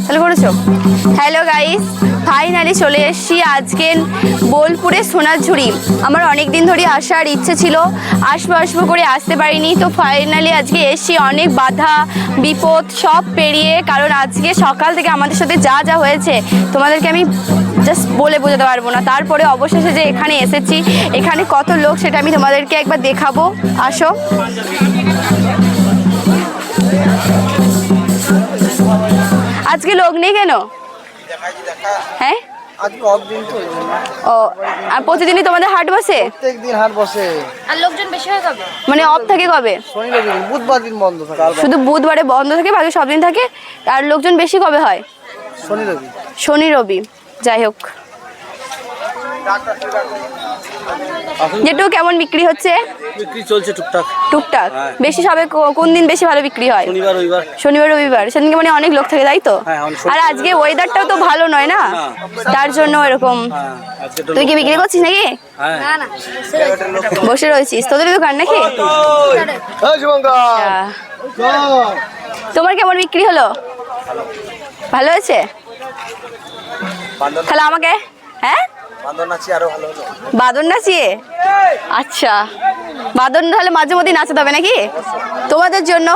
তাহলে করেছো? Hello guys, finally চলে এসেছি আজকে বোলপুরে সোনাঝুরি। আমার অনেক দিন ধরে আসার ইচ্ছে ছিল, আসবো করে আসতে পারিনি। তো ফাইনালি আজকে এসেছি, অনেক বাধা বিপদ সব পেরিয়ে। কারণ আজকে সকাল থেকে আমাদের সাথে যা যা হয়েছে তোমাদেরকে আমি জাস্ট বলে বোঝাতে পারবো না। তারপরে অবশেষে যে এখানে এসেছি, এখানে কত লোক সেটা আমি তোমাদেরকে একবার দেখাবো। আসো। আজকে লোক নেই কেন? হ্যাঁ, ও, আর প্রতিদিনই তোমাদের হাট বসে? প্রত্যেকদিন হাট বসে। আর লোকজন বেশি হয় কবে? মানে অফ থাকে কবে? শনি রবি দিন, বুধবার দিন বন্ধ থাকে। শুধু বুধবারে বন্ধ থাকে, বাকি সব দিন থাকে। আর লোকজন বেশি কবে হয়? শনি রবি। শনি রবি। যাই হোক, যেটুকু কেমন বিক্রি হচ্ছে? বিক্রি চলছে টুকটাক। টুকটাক। বেশি সবে কোন দিন বেশি ভালো বিক্রি হয়? শনিবার রবিবার। শনিবার রবিবার, সেদিনকে মানে অনেক লোক থাকে, তাই তো? হ্যাঁ, আর আজকে ওয়েদারটাও তো ভালো নয় না, তার জন্য এরকম। তুই কি বিক্রি করছিস নাকি? না না, বসে রয়েছিস তোদের দোকান নাকি? আচ্ছা। তোমার কেমন বিক্রি হলো? ভালো হয়েছে? তাহলে আমাকে, হ্যাঁ, বাদর নাচিয়ে? আচ্ছা, বাদর তাহলে মাঝে মধ্যে নাচাতে হবে নাকি তোমাদের জন্য?